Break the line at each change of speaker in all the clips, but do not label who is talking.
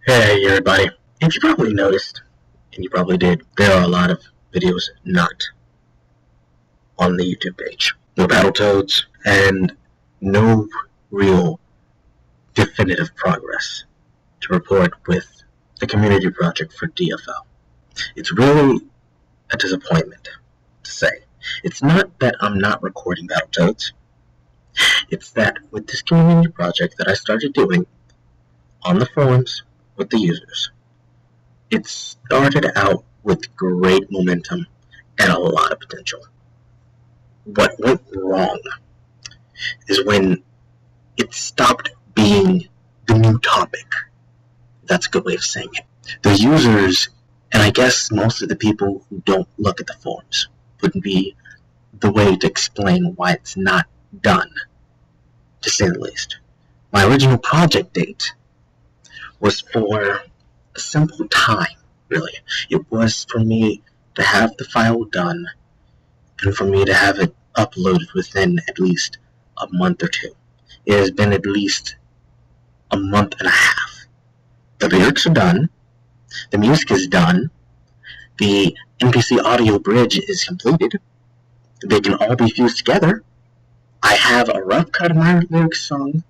Hey everybody, if you probably noticed, and you probably did, there are a lot of videos not on the YouTube page. No Battletoads, and no real definitive progress to report with the community project for DFL. It's really a disappointment to say. It's not that I'm not recording Battletoads, it's that with this community project that I started doing on the forums with the users, it started out with great momentum and a lot of potential. What went wrong is when it stopped being the new topic. That's a good way of saying it. The users, and I guess most of the people who don't look at the forums, wouldn't be the way to explain why it's not done, to say the least. My original project date was for a simple time, really. It was for me to have the file done and for me to have it uploaded within at least a month or two. It has been at least a month and a half. The lyrics are done, the music is done, the NPC audio bridge is completed, they can all be fused together. I have a rough cut of my lyrics song,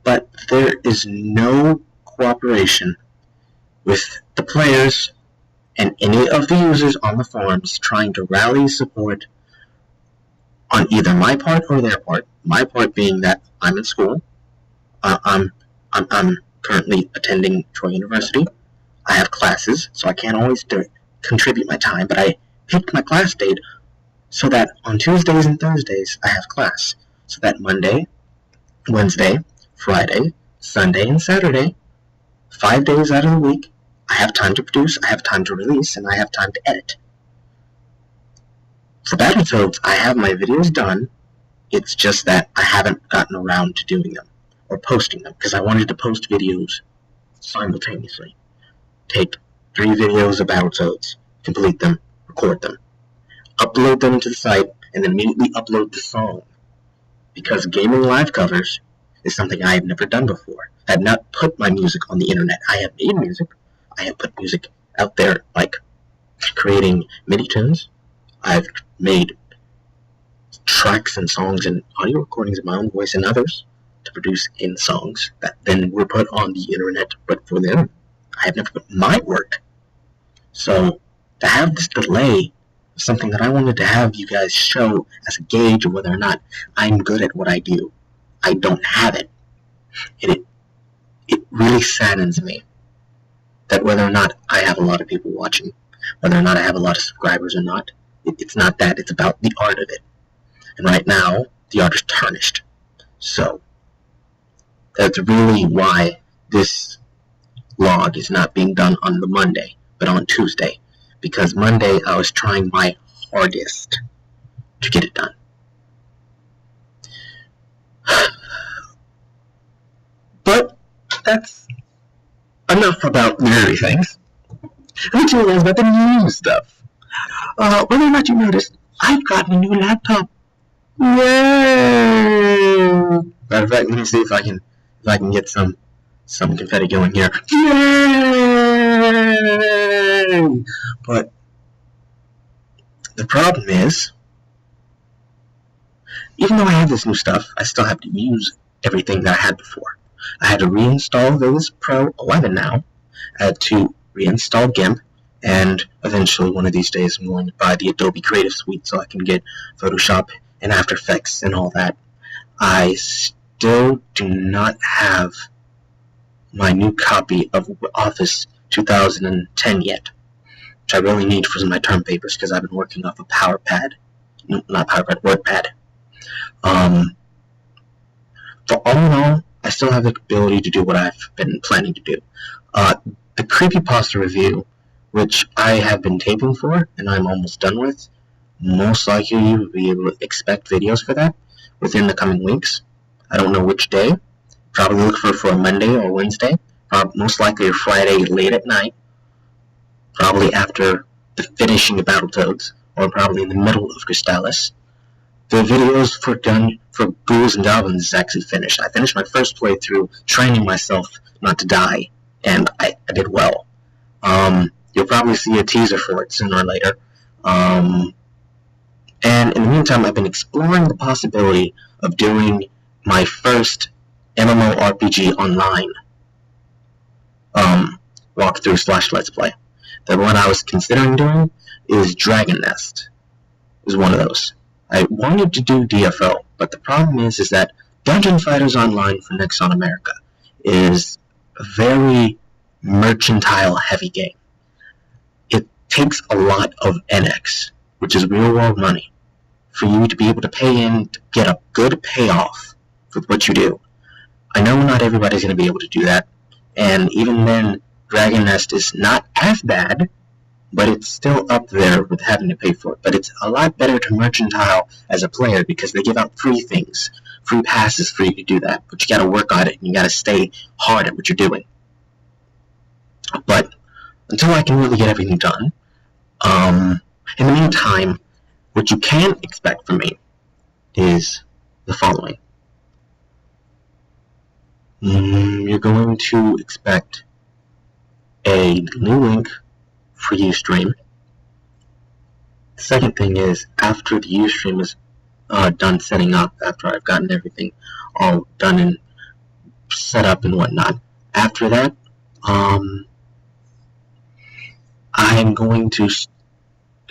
but there is no cooperation with the players and any of the users on the forums trying to rally support on either my part or their part. My part being that I'm in school. I'm currently attending Troy University. I have classes, so I can't always contribute my time, but I picked my class date so that on Tuesdays and Thursdays I have class, so that Monday, Wednesday, Friday, Sunday, and Saturday, 5 days out of the week, I have time to produce, I have time to release, and I have time to edit. For Battletoads, I have my videos done. It's just that I haven't gotten around to doing them or posting them because I wanted to post videos simultaneously. Take 3 videos of Battletoads, complete them, record them, upload them to the site, and then immediately upload the song. Because gaming live covers is something I have never done before. I have not put my music on the internet. I have made music. I have put music out there, like creating MIDI tunes. I've made tracks and songs and audio recordings of my own voice and others to produce in songs that then were put on the internet, but for them, I have never put my work. So to have this delay was something that I wanted to have you guys show as a gauge of whether or not I'm good at what I do. I don't have it. And it really saddens me that whether or not I have a lot of people watching, whether or not I have a lot of subscribers or not, it's not that. It's about the art of it. And right now, the art is tarnished. So that's really why this log is not being done on the Monday, but on Tuesday. Because Monday, I was trying my hardest to get it done. But that's enough about nerdy things. Let me tell you guys about the new stuff. Whether or not you noticed, I've gotten a new laptop. Yay! Matter of fact, let me see if I can get some confetti going here. Yay! But the problem is, even though I have this new stuff, I still have to use everything that I had before. I had to reinstall Vegas Pro 11 now. I had to reinstall GIMP, and eventually one of these days I'm going to buy the Adobe Creative Suite so I can get Photoshop and After Effects and all that. I still do not have my new copy of Office 2010 yet, which I really need for my term papers because I've been working off a WordPad. But all in all, I still have the ability to do what I've been planning to do. The creepypasta review, which I have been taping for and I'm almost done with, most likely you will be able to expect videos for that within the coming weeks. I don't know which day. Probably look for a Monday or Wednesday. Most likely a Friday late at night. Probably after the finishing of Battletoads, or probably in the middle of Crystallis. The videos for Ghouls and Goblins is actually finished. I finished my first playthrough training myself not to die and I did well. You'll probably see a teaser for it sooner or later. And in the meantime, I've been exploring the possibility of doing my first MMORPG online walkthrough / let's play. The one I was considering doing is Dragon Nest. Is one of those. I wanted to do DFO, but the problem is that Dungeon Fighters Online for Nexon America is a very mercantile heavy game. It takes a lot of NX, which is real world money, for you to be able to pay in to get a good payoff for what you do. I know not everybody's going to be able to do that, and even then, Dragon Nest is not as bad, but it's still up there with having to pay for it. But it's a lot better to mercantile as a player because they give out free things, free passes for you to do that. But you got to work on it, and you got to stay hard at what you're doing. But until I can really get everything done, in the meantime, what you can expect from me is the following. You're going to expect a new link for Ustream. The second thing is, after the Ustream is done setting up, after I've gotten everything all done and set up and whatnot, after that, I'm going to,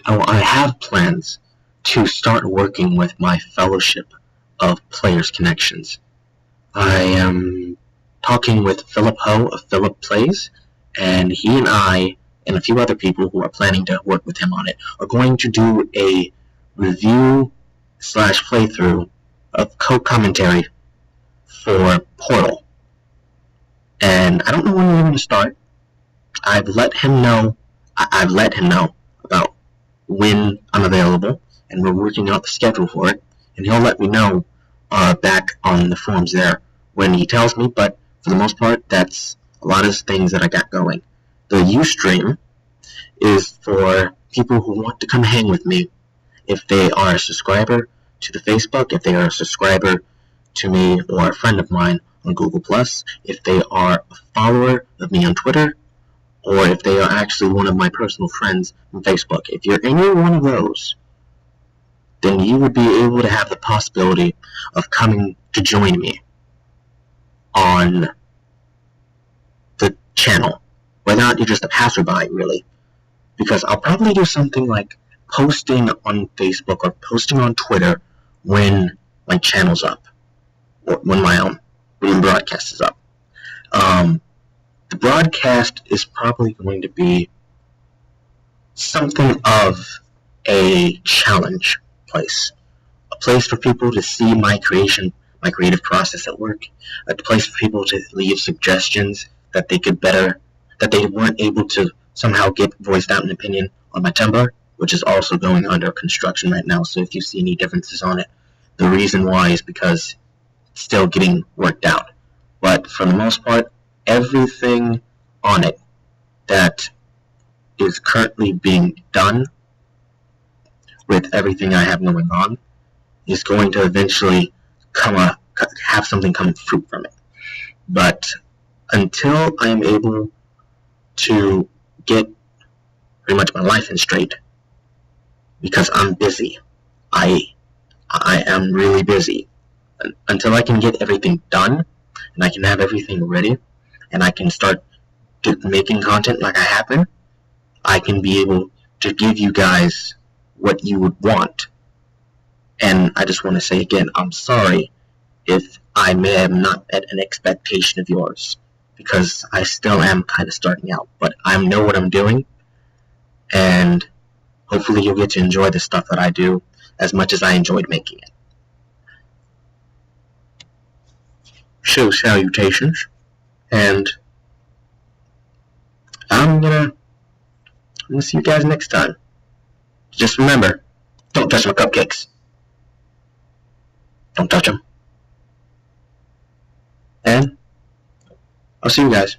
I have plans to start working with my Fellowship of Players Connections. I am talking with Philip Ho of Philip Plays, and he and I and a few other people who are planning to work with him on it are going to do a review / playthrough of co-commentary for Portal. And I don't know when we're going to start. I've let him know about when I'm available, and we're working out the schedule for it, and he'll let me know back on the forums there when he tells me, but for the most part, that's a lot of things that I got going. The Ustream is for people who want to come hang with me if they are a subscriber to the Facebook, if they are a subscriber to me or a friend of mine on Google+, if they are a follower of me on Twitter, or if they are actually one of my personal friends on Facebook. If you're any one of those, then you would be able to have the possibility of coming to join me on the channel, whether or not you're just a passerby, really. Because I'll probably do something like posting on Facebook or posting on Twitter when my channel's up, or when my broadcast is up. The broadcast is probably going to be something of a challenge place. A place for people to see my creative process at work. A place for people to leave suggestions that they weren't able to somehow get voiced out an opinion on my Tumblr, which is also going under construction right now. So if you see any differences on it, the reason why is because it's still getting worked out. But for the most part, everything on it that is currently being done with everything I have going on is going to eventually have something come fruit from it. But until I am able to get pretty much my life in straight, because I'm busy, I am really busy. Until I can get everything done, and I can have everything ready, and I can start making content like I have been, I can be able to give you guys what you would want. And I just want to say again, I'm sorry if I may have not met an expectation of yours, because I still am kind of starting out, but I know what I'm doing, and hopefully you'll get to enjoy the stuff that I do as much as I enjoyed making it. So, salutations, and I'm gonna see you guys next time. Just remember, don't touch my cupcakes. Don't touch them. And I'll see you guys.